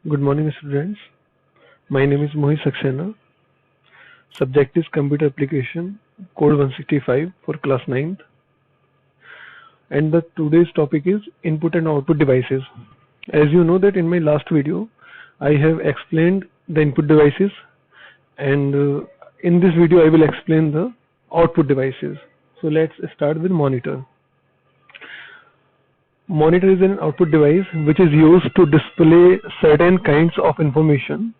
Good morning, students. My name is Mohit Saxena. Subject is Computer Application, Code 165 for class 9th. And the today's topic is Input and Output Devices. As you know that in my last video, I have explained the input devices, and in this video I will explain the output devices. So let's start with monitor. Monitor is an output device which is used to display certain kinds of information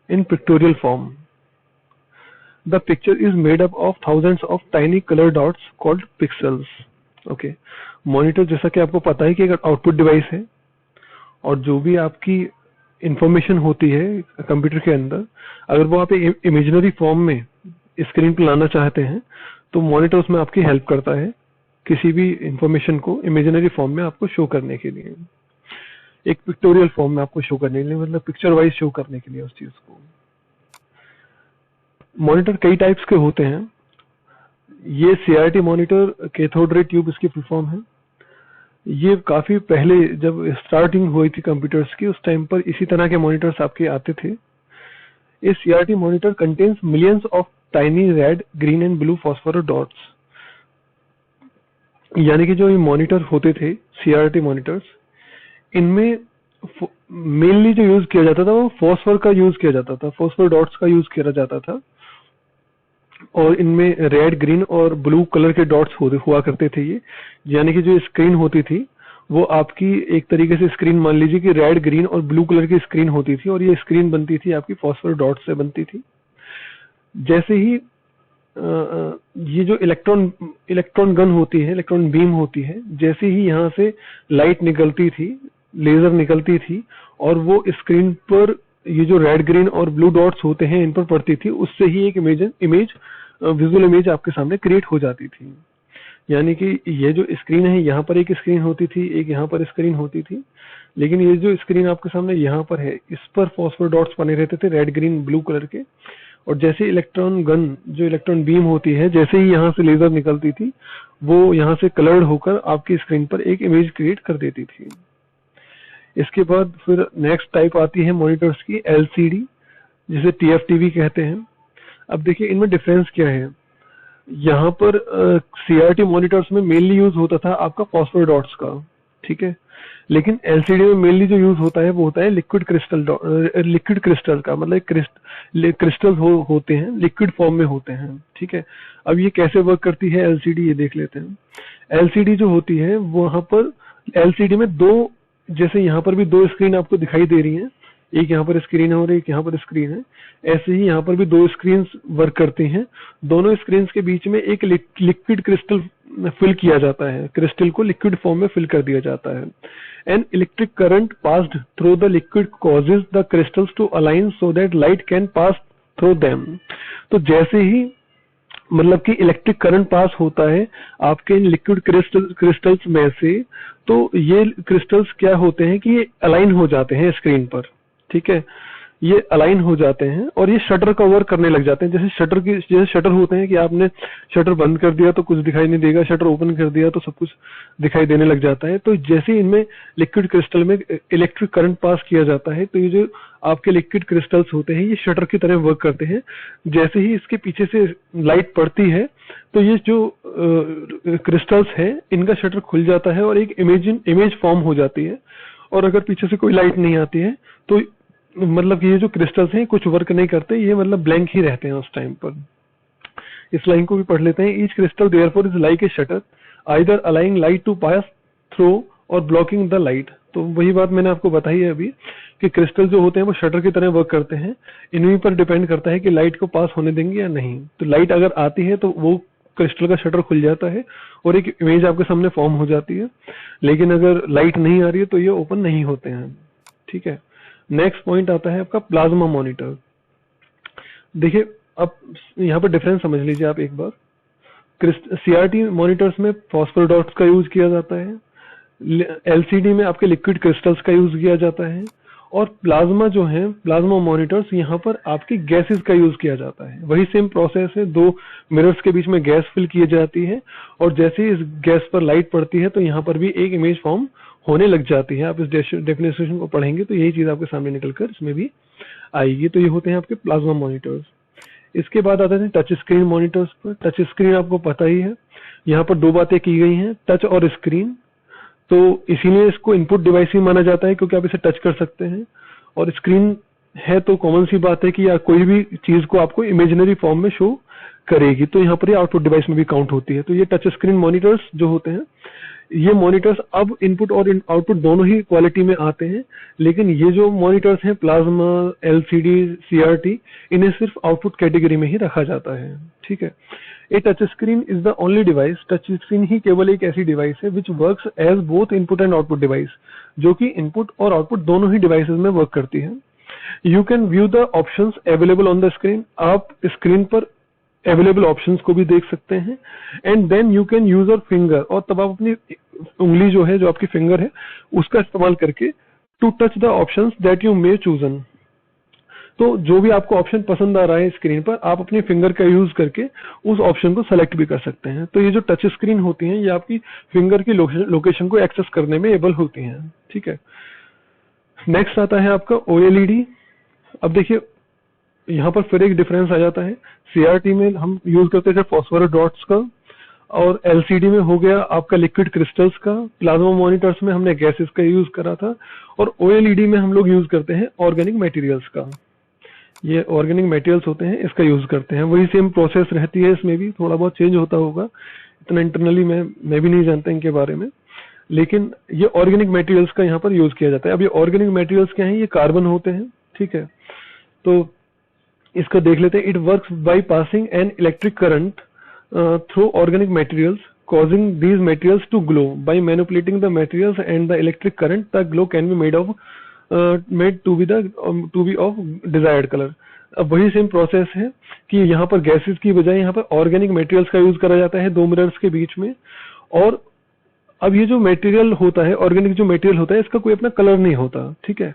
in pictorial form. The picture is made up of thousands of tiny color dots called pixels. Okay. Monitor जैसा कि आपको पता है कि एक output device है, और जो भी आपकी इंफॉर्मेशन होती है कंप्यूटर के अंदर, अगर वो आप इमेजिनरी फॉर्म में स्क्रीन पर लाना चाहते हैं तो मॉनिटर उसमें आपकी हेल्प करता है किसी भी इंफॉर्मेशन को इमेजिनरी फॉर्म में आपको शो करने के लिए, एक पिक्टोरियल फॉर्म में आपको शो करने के लिए, मतलब पिक्चर वाइज शो करने के लिए उस चीज को। मॉनिटर कई टाइप्स के होते हैं। ये CRT monitor, cathode ray tube इसकी फुल फॉर्म है। ये काफी पहले जब स्टार्टिंग हुई थी कंप्यूटर्स की, उस टाइम पर इसी तरह के मॉनिटर्स आपके आते थे। ये CRT monitor contains millions of tiny red, green and blue phosphorus dots. यानी कि जो ये मॉनिटर होते थे सीआरटी मॉनिटर्स, इनमें मेनली जो यूज किया जाता था वो फॉस्फोर का यूज किया जाता था, फॉस्फोर डॉट्स का यूज किया जाता था, और इनमें रेड, ग्रीन और ब्लू कलर के डॉट्स हुआ करते थे ये। यानी कि जो स्क्रीन होती थी वो आपकी एक तरीके से स्क्रीन मान लीजिए कि रेड, ग्रीन और ब्लू कलर की स्क्रीन होती थी, और ये स्क्रीन बनती थी आपकी फॉस्फोर डॉट्स से बनती थी। जैसे ही ये जो इलेक्ट्रॉन गन होती है, इलेक्ट्रॉन बीम होती है, जैसे ही यहाँ से लाइट निकलती थी, लेजर निकलती थी, और वो स्क्रीन पर ये जो रेड, ग्रीन और ब्लू डॉट्स होते हैं इन पर पड़ती थी, उससे ही एक विजुअल इमेज आपके सामने क्रिएट हो जाती थी। यानी कि ये जो स्क्रीन है, यहाँ पर एक स्क्रीन होती थी, एक यहाँ पर स्क्रीन होती थी, लेकिन ये जो स्क्रीन आपके सामने यहाँ पर है, इस पर फॉस्फोर डॉट्स बने रहते थे रेड, ग्रीन, ब्लू कलर के। और जैसे इलेक्ट्रॉन गन, जो इलेक्ट्रॉन बीम होती है, जैसे ही यहाँ से लेजर निकलती थी, वो यहाँ से कलर्ड होकर आपकी स्क्रीन पर एक इमेज क्रिएट कर देती थी। इसके बाद फिर नेक्स्ट टाइप आती है मॉनिटर्स की, एलसीडी, जिसे टीएफटीवी कहते हैं। अब देखिए इनमें डिफरेंस क्या है। यहाँ पर सीआरटी मॉनिटर्स में मेनली यूज होता था आपका फॉस्फोर डॉट्स का, ठीक है, लेकिन एलसीडी में मेनली जो यूज होता है वो होता है लिक्विड क्रिस्टल का, मतलब क्रिस्टल होते हैं, लिक्विड फॉर्म में होते हैं, ठीक है। अब ये कैसे वर्क करती है एलसीडी, ये देख लेते हैं। एलसीडी जो होती है वहां पर एलसीडी में दो, जैसे यहाँ पर भी दो स्क्रीन आपको दिखाई दे रही हैं, एक यहाँ पर स्क्रीन है और एक यहाँ पर स्क्रीन है, ऐसे ही यहाँ पर भी दो स्क्रीन वर्क करती हैं। दोनों स्क्रीन के बीच में एक लिक्विड क्रिस्टल फिल किया जाता है, क्रिस्टल को लिक्विड फॉर्म में फिल कर दिया जाता है। An electric current passed through the liquid causes the crystals to align so that light can pass through them. तो जैसे ही मतलब कि इलेक्ट्रिक करंट पास होता है आपके इन लिक्विड क्रिस्टल्स में से, तो ये क्रिस्टल्स क्या होते हैं कि ये अलाइन हो जाते हैं स्क्रीन पर, ठीक है, ये अलाइन हो जाते हैं और ये शटर का वर्क करने लग जाते हैं। जैसे शटर होते हैं कि आपने शटर बंद कर दिया तो कुछ दिखाई नहीं देगा, शटर ओपन कर दिया तो सब कुछ दिखाई देने लग जाता है। तो जैसे इनमें लिक्विड क्रिस्टल में इलेक्ट्रिक करंट पास किया जाता है, तो ये जो आपके लिक्विड क्रिस्टल्स होते हैं ये शटर की तरह वर्क करते हैं। जैसे ही इसके पीछे से लाइट पड़ती है तो ये जो क्रिस्टल्स है इनका शटर खुल जाता है और एक इमेज फॉर्म हो जाती है। और अगर पीछे से कोई लाइट नहीं आती है तो मतलब कि ये जो क्रिस्टल्स हैं कुछ वर्क नहीं करते, ये मतलब ब्लैंक ही रहते हैं उस टाइम पर। इस लाइन को भी पढ़ लेते हैं। Each crystal therefore is like a shutter, either aligning light to pass through और ब्लॉकिंग द लाइट। तो वही बात मैंने आपको बताई है अभी कि क्रिस्टल जो होते हैं वो शटर की तरह वर्क करते हैं। इन्हीं पर डिपेंड करता है कि लाइट को पास होने देंगे या नहीं। तो लाइट अगर आती है तो वो क्रिस्टल का शटर खुल जाता है और एक इमेज आपके सामने फॉर्म हो जाती है, लेकिन अगर लाइट नहीं आ रही है तो ये ओपन नहीं होते हैं, ठीक है। नेक्स्ट पॉइंट आता है आपका प्लाज्मा मॉनिटर। देखिए अब यहाँ पर डिफरेंस समझ लीजिए आप एक बार। सीआरटी मॉनिटर्स में फॉस्फोर डॉट्स का यूज किया जाता है, एलसीडी में आपके लिक्विड क्रिस्टल्स का यूज किया जाता है, और प्लाज्मा जो है, प्लाज्मा मॉनिटर्स, यहाँ पर आपकी गैसेस का यूज किया जाता है। वही सेम प्रोसेस है, दो मिरर्स के बीच में गैस फिल की जाती है और जैसे ही इस गैस पर लाइट पड़ती है तो यहाँ पर भी एक इमेज फॉर्म होने लग जाती है। आप इस डेफिनेशन को पढ़ेंगे तो यही चीज आपके सामने निकलकर इसमें भी आएगी। तो ये होते हैं आपके प्लाज्मा मॉनिटर्स। इसके बाद आते हैं टच स्क्रीन मॉनिटर्स पर। टच स्क्रीन आपको पता ही है, यहाँ पर दो बातें की गई हैं, टच और स्क्रीन। तो इसीलिए इसको इनपुट डिवाइस ही माना जाता है क्योंकि आप इसे टच कर सकते हैं, और स्क्रीन है तो कॉमन सी बात है कि या कोई भी चीज को आपको इमेजिनरी फॉर्म में शो करेगी, तो यहाँ पर ये आउटपुट डिवाइस में भी काउंट होती है। तो ये टच स्क्रीन मॉनिटर्स जो होते हैं, ये मॉनिटर्स अब इनपुट और आउटपुट दोनों ही क्वालिटी में आते हैं, लेकिन ये जो मॉनिटर्स हैं प्लाज्मा, एलसीडी, सीआरटी, इन्हें सिर्फ आउटपुट कैटेगरी में ही रखा जाता है। ठीक है। A touch screen is the only device, touch screen ही केवल एक ऐसी डिवाइस है which works as both input and output device, जो कि इनपुट और आउटपुट दोनों ही डिवाइसेस में वर्क करती है। You can view the options available on the screen, आप स्क्रीन पर अवेलेबल ऑप्शंस को भी देख सकते हैं। And then you can use your finger, और तब आप अपनी उंगली जो है, जो आपकी फिंगर है, उसका इस्तेमाल करके to touch the options that you may chosen. तो जो भी आपको ऑप्शन पसंद आ रहा है स्क्रीन पर, आप अपनी फिंगर का यूज करके उस ऑप्शन को सेलेक्ट भी कर सकते हैं। तो ये जो टच स्क्रीन होती हैं, ये आपकी फिंगर की लोकेशन को एक्सेस करने में एबल होती हैं। ठीक है। नेक्स्ट आता है आपका ओएलईडी। अब देखिए यहाँ पर फिर एक डिफरेंस आ जाता है। सीआरटी में हम यूज करते थे फॉस्फोरस डॉट्स का, और एलसीडी में हो गया आपका लिक्विड क्रिस्टल्स का, प्लाज्मा मॉनिटर्स में हमने गैसेस का यूज करा था, और ओएलईडी में हम लोग यूज करते हैं ऑर्गेनिक मटेरियल्स का। ये ऑर्गेनिक मटेरियल्स होते हैं, इसका यूज करते हैं। वही सेम प्रोसेस रहती है, इसमें भी थोड़ा बहुत चेंज होता होगा, इतना इंटरनली मैं भी नहीं जानता इनके बारे में, लेकिन ये ऑर्गेनिक मटेरियल्स का यहाँ पर यूज किया जाता है। अब ये ऑर्गेनिक मटेरियल्स क्या हैं? ये कार्बन होते हैं। ठीक है। तो इसका देख लेते हैं। It works by passing an electric current through organic materials, causing these materials to glow. By manipulating the materials and the electric current, the glow can be made to be of desired color. अब वही same process है कि यहाँ पर gases की बजाय यहाँ पर ऑर्गेनिक मटेरियल्स का यूज करा जाता है दो मिरर्स के बीच में। और अब ये जो मटेरियल होता है, ऑर्गेनिक जो मटेरियल होता है, इसका कोई अपना कलर नहीं होता। ठीक है।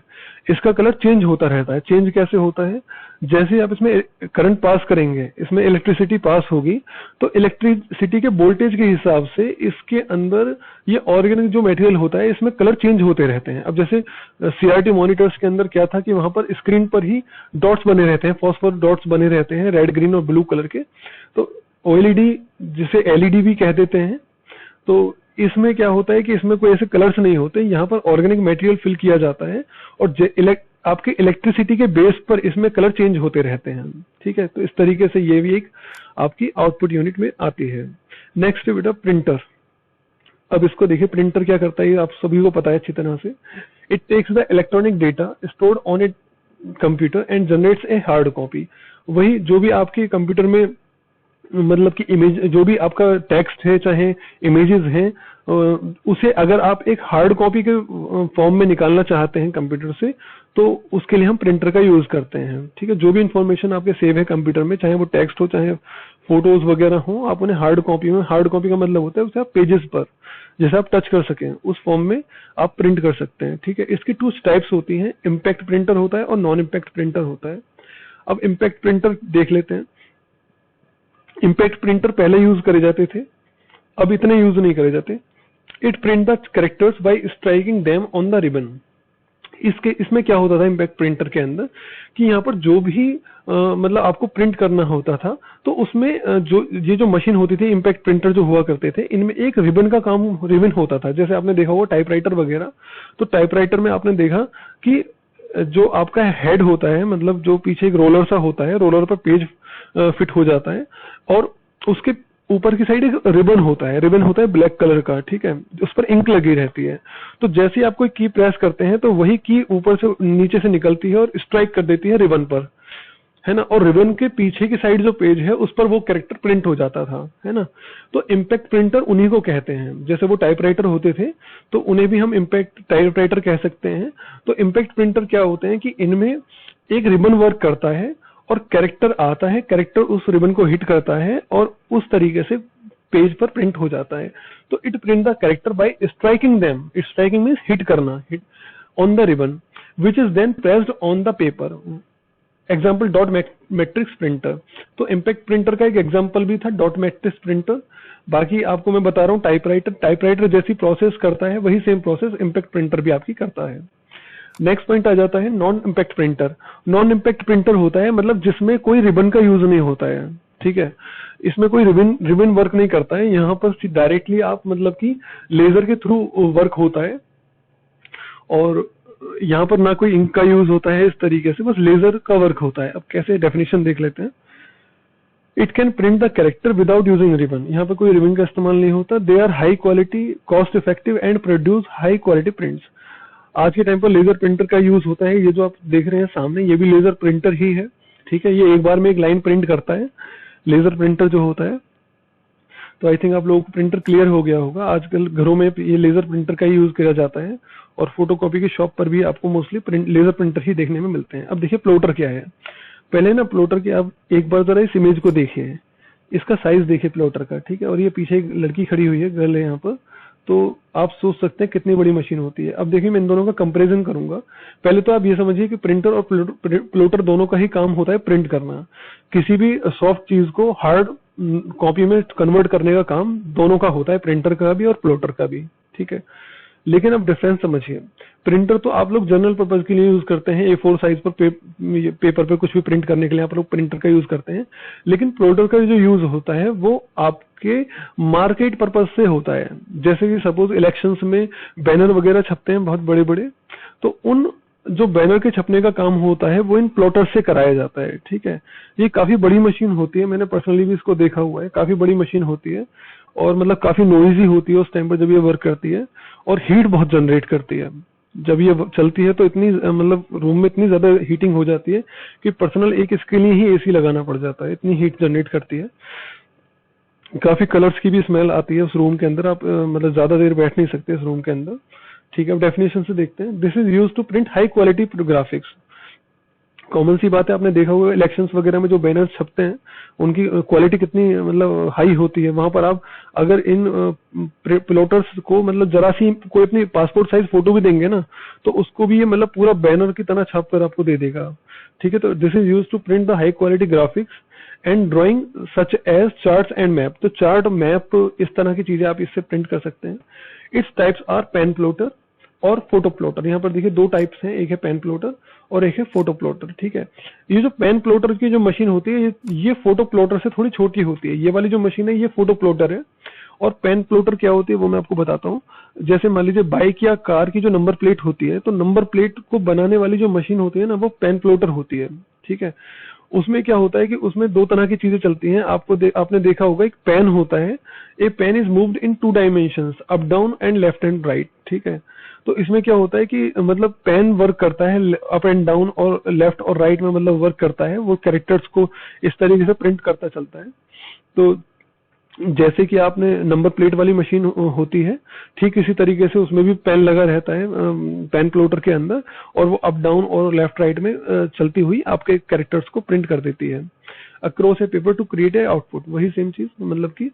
इसका कलर चेंज होता रहता है। चेंज कैसे होता है? जैसे आप इसमें करंट पास करेंगे, इसमें इलेक्ट्रिसिटी पास होगी, तो इलेक्ट्रिसिटी के वोल्टेज के हिसाब से इसके अंदर ये ऑर्गेनिक जो मटेरियल होता है, इसमें कलर चेंज होते रहते हैं। अब जैसे सीआरटी मॉनिटर्स के अंदर क्या था कि वहां पर स्क्रीन पर ही डॉट्स बने रहते हैं, फॉस्फोरस डॉट्स बने रहते हैं, रेड, ग्रीन और ब्लू कलर के। तो ओएलईडी जिसे एलईडी भी कह देते हैं, तो इसमें क्या होता है कि इसमें कोई ऐसे कलर्स नहीं होते। यहाँ पर ऑर्गेनिक मटेरियल फिल किया जाता है, और आपके इलेक्ट्रिसिटी के बेस पर इसमें कलर चेंज होते रहते हैं। ठीक है। तो इस तरीके से ये भी एक आपकी आउटपुट यूनिट में आती है। नेक्स्ट बेटा प्रिंटर। अब इसको देखिए, प्रिंटर क्या करता है, आप सभी को पता है अच्छी तरह से। It takes the electronic data stored on a computer and generates a hard copy. वही जो भी आपके कंप्यूटर में मतलब कि इमेज, जो भी आपका टेक्स्ट है चाहे इमेजेस हैं, उसे अगर आप एक हार्ड कॉपी के फॉर्म में निकालना चाहते हैं कंप्यूटर से, तो उसके लिए हम प्रिंटर का यूज करते हैं। ठीक है। जो भी इंफॉर्मेशन आपके सेव है कंप्यूटर में, चाहे वो टेक्स्ट हो चाहे फोटोज वगैरह हो, आप उन्हें हार्ड कॉपी में, हार्ड कॉपी का मतलब होता है उसे आप पेजेस पर जैसे आप टच कर सकें उस फॉर्म में आप प्रिंट कर सकते हैं। ठीक है। इसकी टू टाइप्स होती हैं, इम्पैक्ट प्रिंटर होता है और नॉन इम्पैक्ट प्रिंटर होता है। अब इम्पैक्ट प्रिंटर देख लेते हैं। इम्पैक्ट प्रिंटर पहले यूज करे जाते थे, अब इतने यूज नहीं करे जाते। It print the characters bye striking them on the ribbon. इसमें क्या होता था इम्पैक्ट प्रिंटर के अंदर कि यहाँ पर जो भी मतलब आपको प्रिंट करना होता था, तो उसमें ये जो मशीन होती थी, इम्पैक्ट प्रिंटर जो हुआ करते थे, इनमें एक रिबन का काम रिबन होता था। जैसे आपने देखा होगा टाइपराइटर वगैरह, तो टाइपराइटर में आपने देखा कि जो आपका हेड होता है, मतलब जो पीछे एक रोलर सा होता है, रोलर पर पेज फिट हो जाता है, और उसके ऊपर की साइड एक रिबन होता है, रिबन होता है ब्लैक कलर का। ठीक है। उस पर इंक लगी रहती है। तो जैसे ही आप कोई की प्रेस करते हैं, तो वही की ऊपर से नीचे से निकलती है और स्ट्राइक कर देती है रिबन पर, है ना। और रिबन के पीछे की साइड जो पेज है, उस पर वो कैरेक्टर प्रिंट हो जाता था, है ना। तो इम्पैक्ट प्रिंटर उन्हीं को कहते हैं। जैसे वो टाइपराइटर होते थे, तो उन्हें भी हम इम्पैक्ट टाइपराइटर कह सकते हैं। तो इम्पैक्ट प्रिंटर क्या होते हैं कि इनमें एक रिबन वर्क करता है और कैरेक्टर आता है, कैरेक्टर उस रिबन को हिट करता है और उस तरीके से पेज पर प्रिंट हो जाता है। तो it print the character by striking them. Striking means hit करना, hit on the ribbon, which is then pressed on the paper. Example dot matrix printer, तो इम्पैक्ट प्रिंटर का एक एग्जाम्पल भी था डॉट मैट्रिक्स प्रिंटर। बाकी आपको मैं बता रहा हूँ टाइपराइटर जैसी प्रोसेस करता है वही सेम प्रोसेस इम्पैक्ट प्रिंटर भी आपकी करता है। नेक्स्ट पॉइंट आ जाता है non impact printer. Non impact printer होता है मतलब जिसमें कोई रिबन का यूज नहीं होता है, ठीक है, इसमें कोई रिबन वर्क नहीं करता है, यहाँ पर डायरेक्टली आप मतलब कि लेजर के थ्रू वर्क होता है, और यहाँ पर ना कोई इंक का यूज होता है, इस तरीके से बस लेजर का वर्क होता है। अब कैसे डेफिनेशन देख लेते हैं। It can print the character without using ribbon, यहाँ पर कोई रिबन का इस्तेमाल नहीं होता। They are high quality, cost effective and produce high quality prints. आज के टाइम पर लेजर प्रिंटर का यूज होता है, ये जो आप देख रहे हैं सामने ये भी लेजर प्रिंटर ही है, ठीक है, ये एक बार में एक लाइन प्रिंट करता है लेजर प्रिंटर जो होता है। तो आई थिंक आप लोगों को प्रिंटर क्लियर हो गया होगा। आजकल घरों में ये लेजर प्रिंटर का ही यूज किया जाता है, और फोटोकॉपी की शॉप पर भी आपको मोस्टली लेजर प्रिंटर ही देखने में मिलते हैं। अब देखिए प्लॉटर क्या है। पहले ना प्लॉटर के आप एक बार जरा इस इमेज को देखिए, इसका साइज देखिए प्लॉटर का, ठीक है, और ये पीछे एक लड़की खड़ी हुई है, गर्ल है यहाँ पर, तो आप सोच सकते हैं कितनी बड़ी मशीन होती है। अब देखिए मैं इन दोनों का कंपैरिजन करूंगा। पहले तो आप ये समझिए कि प्रिंटर और प्लॉटर दोनों का ही काम होता है प्रिंट करना। किसी भी सॉफ्ट चीज को हार्ड कॉपी में कन्वर्ट करने का काम दोनों का होता है, प्रिंटर का भी और प्लॉटर का भी, ठीक है। लेकिन अब डिफरेंस समझिए। प्रिंटर तो आप लोग जनरल पर्पज के लिए यूज करते हैं, A4 साइज पर पेपर पे कुछ भी प्रिंट करने के लिए आप लोग प्रिंटर का यूज करते हैं। लेकिन प्लॉटर का जो यूज होता है वो आपके मार्केट पर्पज से होता है। जैसे कि सपोज इलेक्शंस में बैनर वगैरह छपते हैं बहुत बड़े बड़े, तो उन जो बैनर के छपने का काम होता है वो इन प्लॉटर से कराया जाता है, ठीक है। ये काफी बड़ी मशीन होती है, मैंने पर्सनली भी इसको देखा हुआ है, काफी बड़ी मशीन होती है, और मतलब काफी नॉइजी होती है उस टाइम पर जब ये वर्क करती है, और हीट बहुत जनरेट करती है। जब ये चलती है तो इतनी मतलब रूम में इतनी ज्यादा हीटिंग हो जाती है कि पर्सनल एक इसके लिए ही एसी लगाना पड़ जाता है, इतनी हीट जनरेट करती है। काफी कलर्स की भी स्मेल आती है उस रूम के अंदर, आप मतलब ज्यादा देर बैठ नहीं सकते इस रूम के अंदर, ठीक है। अब डेफिनेशन से देखते हैं। This is used to print high quality graphics. Common सी बात है, आपने देखा होगा इलेक्शंस वगैरह में जो बैनर्स छपते हैं उनकी क्वालिटी कितनी मतलब हाई होती है। वहां पर आप अगर इन प्लॉटर्स को मतलब जरा सी कोई अपनी पासपोर्ट साइज फोटो भी देंगे ना, तो उसको भी ये मतलब पूरा बैनर की तरह छाप कर आपको दे देगा, ठीक है। तो this is used to print the high quality graphics and drawing such as charts and map. तो चार्ट मैप इस तरह की चीजें आप इससे प्रिंट कर सकते हैं। Its types are pen plotter और फोटो प्लॉटर। यहाँ पर देखिए दो टाइप्स हैं, एक है पेन प्लॉटर और एक है फोटो प्लॉटर, ठीक है। ये जो पेन प्लॉटर की जो मशीन होती है ये फोटो प्लॉटर से थोड़ी छोटी होती है। ये वाली जो मशीन है ये फोटो प्लॉटर है, और पेन प्लॉटर क्या होती है वो मैं आपको बताता हूँ। जैसे मान लीजिए बाइक या कार की जो नंबर प्लेट होती है, तो नंबर प्लेट को बनाने वाली जो मशीन होती है ना वो पेन प्लॉटर होती है, ठीक है। उसमें क्या होता है कि उसमें दो तरह की चीजें चलती हैं। आपने देखा होगा एक पेन होता है, a pen is moved in 2 dimensions, up down and left and right, ठीक है। तो इसमें क्या होता है कि मतलब पेन वर्क करता है अप एंड डाउन और लेफ्ट और राइट में, मतलब वर्क करता है, वो कैरेक्टर्स को इस तरीके से प्रिंट करता चलता है। तो जैसे कि आपने नंबर प्लेट वाली मशीन होती है, ठीक इसी तरीके से उसमें भी पेन लगा रहता है पेन प्लॉटर के अंदर, और वो अप डाउन और लेफ्ट राइट में चलती हुई आपके कैरेक्टर्स को प्रिंट कर देती है across A paper two create a output. वही सेम चीज, मतलब कि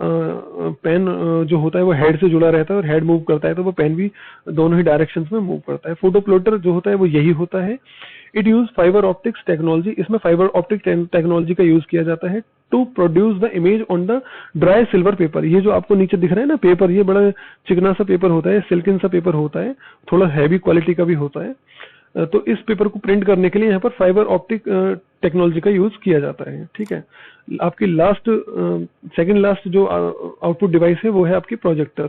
पेन जो होता है वो हेड से जुड़ा रहता है और हेड मूव करता है, तो वो पेन भी दोनों ही डायरेक्शंस में मूव करता है। फोटो प्लॉटर जो होता है वो यही होता है। It use fibre optics technology. इसमें फाइबर ऑप्टिक टेक्नोलॉजी का यूज किया जाता है to produce the image on the dry silver paper. ये जो आपको नीचे दिख रहा है ना पेपर, ये बड़ा चिकना सा पेपर होता है, सिल्किन सा पेपर होता है, थोड़ा हैवी क्वालिटी का भी होता है। तो इस पेपर को प्रिंट करने के लिए यहाँ पर फाइबर ऑप्टिक टेक्नोलॉजी का यूज किया जाता है, ठीक है। आपकी सेकंड लास्ट जो आउटपुट डिवाइस है वो है आपकी projector.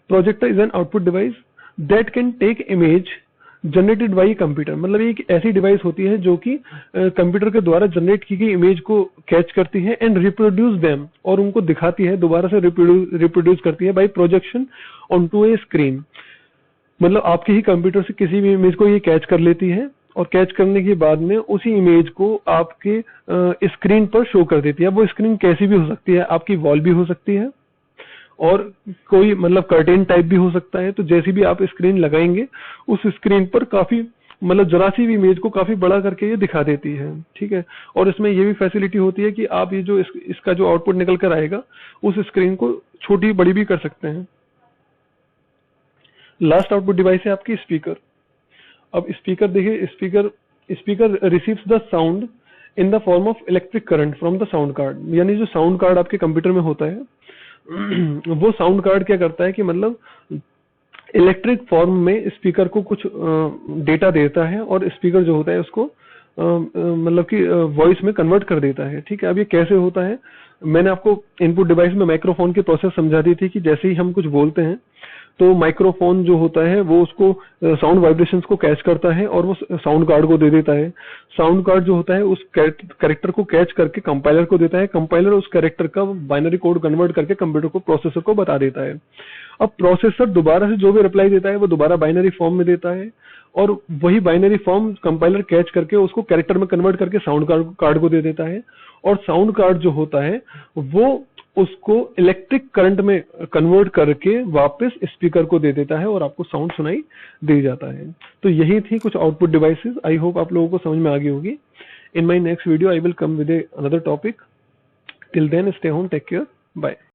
Projector is an output device that can take image generated by computer. मतलब ये एक ऐसी डिवाइस होती है जो कि कंप्यूटर के द्वारा जनरेट की गई इमेज को कैच करती है एंड रिप्रोड्यूस देम, और उनको दिखाती है, दोबारा से रिप्रोड्यूस करती है by projection on to a screen. मतलब आपके ही कंप्यूटर से किसी भी इमेज को ये कैच कर लेती है, और कैच करने के बाद में उसी इमेज को आपके स्क्रीन पर शो कर देती है। वो स्क्रीन कैसी भी हो सकती है, आपकी वॉल भी हो सकती है और कोई मतलब कर्टेन टाइप भी हो सकता है। तो जैसी भी आप स्क्रीन लगाएंगे उस स्क्रीन पर काफी मतलब जरा सी भी इमेज को काफी बड़ा करके ये दिखा देती है, ठीक है। और इसमें ये भी फैसिलिटी होती है कि आप ये जो इसका जो आउटपुट निकल कर आएगा उस स्क्रीन को छोटी बड़ी भी कर सकते हैं। लास्ट आउटपुट डिवाइस है आपकी स्पीकर। अब स्पीकर देखिए, speaker speaker receives the sound in the form of electric current from the sound card. यानी जो साउंड कार्ड आपके कंप्यूटर में होता है वो साउंड कार्ड क्या करता है कि मतलब इलेक्ट्रिक फॉर्म में स्पीकर को कुछ डेटा देता है और स्पीकर जो होता है उसको मतलब कि वॉइस में कन्वर्ट कर देता है। ठीक है, अब ये कैसे होता है, मैंने आपको इनपुट डिवाइस में माइक्रोफोन की प्रोसेस समझा दी थी कि जैसे ही हम कुछ बोलते हैं तो माइक्रोफोन जो होता है वो उसको साउंड वाइब्रेशंस को कैच करता है और वो साउंड कार्ड को दे देता है। साउंड कार्ड जो होता है उस कैरेक्टर को कैच करके कंपाइलर को देता है, कंपाइलर उस कैरेक्टर का बाइनरी कोड कन्वर्ट करके कंप्यूटर को, प्रोसेसर को बता देता है। अब प्रोसेसर दोबारा से जो भी रिप्लाई देता है वो दोबारा बाइनरी फॉर्म में देता है और वही बाइनरी फॉर्म कंपाइलर कैच करके उसको कैरेक्टर में कन्वर्ट करके साउंड कार्ड को दे देता है और साउंड कार्ड जो होता है वो उसको इलेक्ट्रिक करंट में कन्वर्ट करके वापस स्पीकर को दे देता है और आपको साउंड सुनाई दे जाता है। तो यही थी कुछ आउटपुट डिवाइसेस। आई होप आप लोगों को समझ में आ गई होगी। In my next video I will come with another topic. Till then stay home, take care, bye.